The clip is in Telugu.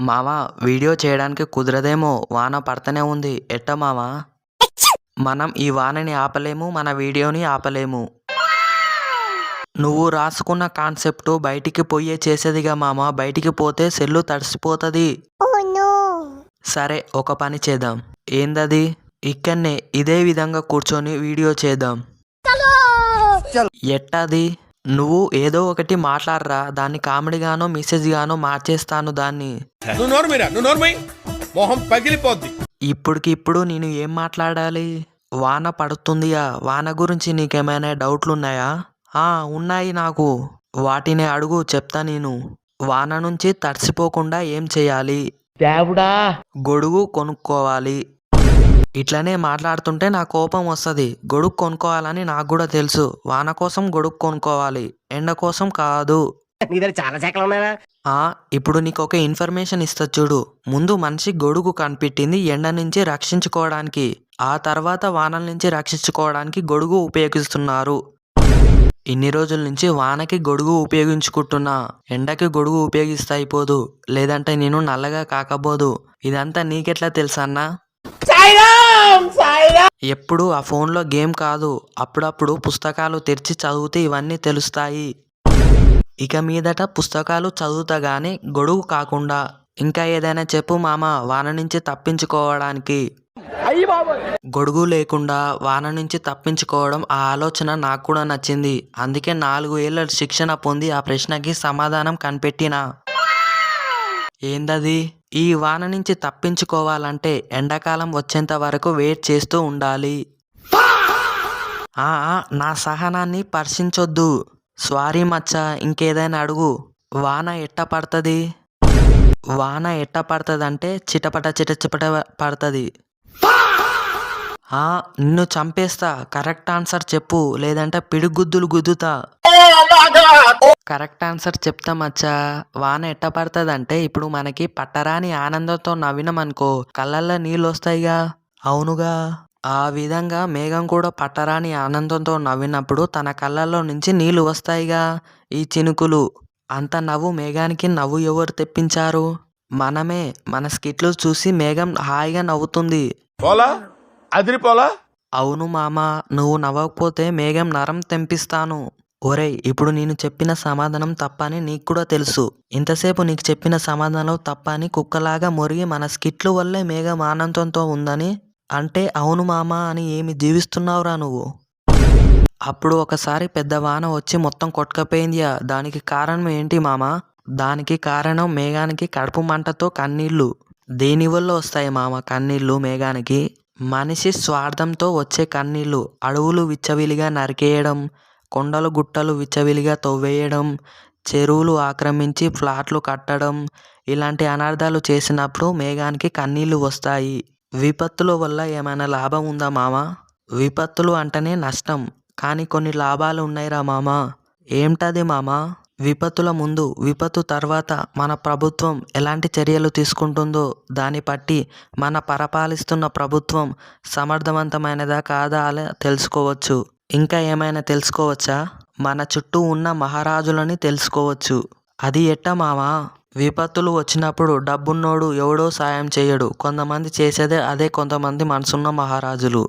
మావా వీడియో చేయడానికి కుదరదేమో, వాన పడతనే ఉంది. ఎట్ట మావా? మనం ఈ వానని ఆపలేము, మన వీడియోని ఆపలేము. నువ్వు రాసుకున్న కాన్సెప్ట్ బయటికి పోయే చేసేదిగా మామ. బయటికి పోతే సెల్లు తడిసిపోతుంది. సరే, ఒక పని చేద్దాం. ఏందది? ఇక్కడనే ఇదే విధంగా కూర్చొని వీడియో చేద్దాం. ఎట్టది? నువ్వు ఏదో ఒకటి మాట్లాడరా, దాన్ని కామెడీగానో మెసేజ్ గానో మార్చేస్తాను దాన్ని. ఇప్పటికిప్పుడు నేను ఏం మాట్లాడాలి? వాన పడుతుందిగా, వాన గురించి నీకేమైనా డౌట్లున్నాయా? ఉన్నాయి నాకు. వాటిని అడుగు, చెప్తా నేను. వాన నుంచి తడిసిపోకుండా ఏం చేయాలి? దేవుడా, గొడుగు కొనుక్కోవాలి. ఇట్లనే మాట్లాడుతుంటే నా కోపం వస్తుంది. గొడుగు కొనుక్కోవాలని నాకు కూడా తెలుసు. వాన కోసం గొడుగు కొనుక్కోవాలి, ఎండ కోసం కాదు. ఇప్పుడు నీకు ఒక ఇన్ఫర్మేషన్ ఇస్తా చూడు. ముందు మనిషి గొడుగు కనిపెట్టింది ఎండ నుంచి రక్షించుకోవడానికి. ఆ తర్వాత వానల నుంచి రక్షించుకోవడానికి గొడుగు ఉపయోగిస్తున్నారు. ఇన్ని రోజుల నుంచి వానకి గొడుగు ఉపయోగించుకుంటున్నా, ఎండకి గొడుగు ఉపయోగిస్తే అయిపోదు, లేదంటే నేను నల్లగా కాకపోదు. ఇదంతా నీకెట్లా తెలుసన్నా? ఎప్పుడు ఆ ఫోన్లో గేమ్ కాదు, అప్పుడప్పుడు పుస్తకాలు తెరిచి చదివితే ఇవన్నీ తెలుస్తాయి. ఇక మీదట పుస్తకాలు చదువుతా గానీ గొడుగు కాకుండా. ఇంకా ఏదైనా చెప్పు మామ, వాన నుంచి తప్పించుకోవడానికి. గొడుగు లేకుండా వాన నుంచి తప్పించుకోవడం, ఆ ఆలోచన నాకు కూడా నచ్చింది. అందుకే 4 ఏళ్ల శిక్షణ పొంది ఆ ప్రశ్నకి సమాధానం కనిపెట్టినా. ఏందది? ఈ వాన నుంచి తప్పించుకోవాలంటే ఎండాకాలం వచ్చేంత వరకు వెయిట్ చేస్తూ ఉండాలి. నా సహనాన్ని పరీక్షించొద్దు. సారీ మచ్చా, ఇంకేదైనా అడుగు. వాన ఎట్ట పడుతుంది? వాన ఎట్ట పడుతుందంటే చిటపట చిటచిపట పడుతుంది. నిన్ను చంపేస్తా. కరెక్ట్ ఆన్సర్ చెప్పు, లేదంటే పిడిగుద్దులు గుద్దుతా. కరెక్ట్ ఆన్సర్ చెప్తా మచ్చా. వాన ఎట్ట పడుతుందంటే, ఇప్పుడు మనకి పట్టరాని ఆనందంతో నవ్వినమనుకో కళ్ళల్లో నీళ్ళు వస్తాయిగా. అవునుగా. ఆ విధంగా మేఘం కూడా పట్టరాని ఆనందంతో నవ్వినప్పుడు తన కళ్ళల్లో నుంచి నీళ్లు వస్తాయిగా, ఈ చినుకులు. అంత నవ్వు మేఘానికి నవ్వు ఎవరు తెప్పించారు? మనమే. మన స్కిట్లు చూసి మేఘం హాయిగా నవ్వుతుంది. అవును మామ, నువ్వు నవ్వకపోతే మేఘం నరం తెంపిస్తాను. ఒరేయ్, ఇప్పుడు నేను చెప్పిన సమాధానం తప్పని నీకు కూడా తెలుసు. ఇంతసేపు నీకు చెప్పిన సమాధానం తప్పని కుక్కలాగా మొరిగి మన స్కిట్లు వల్లే మేఘం ఆనందంతో ఉందని అంటే అవును మామ అని ఏమి జీవిస్తున్నావురా నువ్వు? అప్పుడు ఒకసారి పెద్ద వాన వచ్చి మొత్తం కొట్టుకపోయిందియా. దానికి కారణం ఏంటి మామ? దానికి కారణం మేఘానికి కడుపు మంటతో కన్నీళ్లు. దేనివల్ల వస్తాయి మామ కన్నీళ్లు మేఘానికి? మనిషి స్వార్థంతో వచ్చే కన్నీళ్లు. అడవులు విచ్చవిలిగా నరికేయడం, కొండలు గుట్టలు విచ్చవిలిగా తవ్వేయడం, చెరువులు ఆక్రమించి ఫ్లాట్లు కట్టడం, ఇలాంటి అనర్థాలు చేసినప్పుడు మేఘానికి కన్నీళ్లు వస్తాయి. విపత్తుల వల్ల ఏమైనా లాభం ఉందా మామ? విపత్తులు అంటేనే నష్టం, కానీ కొన్ని లాభాలు ఉన్నాయిరా మామ. ఏంటది మామ? విపత్తుల ముందు, విపత్తు తర్వాత మన ప్రభుత్వం ఎలాంటి చర్యలు తీసుకుంటుందో దాన్ని బట్టి మన పరిపాలిస్తున్న ప్రభుత్వం సమర్థవంతమైనదా కాదా అలా తెలుసుకోవచ్చు. ఇంకా ఏమైనా తెలుసుకోవచ్చా? మన చుట్టూ ఉన్న మహారాజులని తెలుసుకోవచ్చు. అది ఎట్ట మావా? విపత్తులు వచ్చినప్పుడు డబ్బున్నోడు ఎవడో సాయం చేయడు. కొంతమంది చేసేదే అదే కొంతమంది మనసున్న మహారాజులు.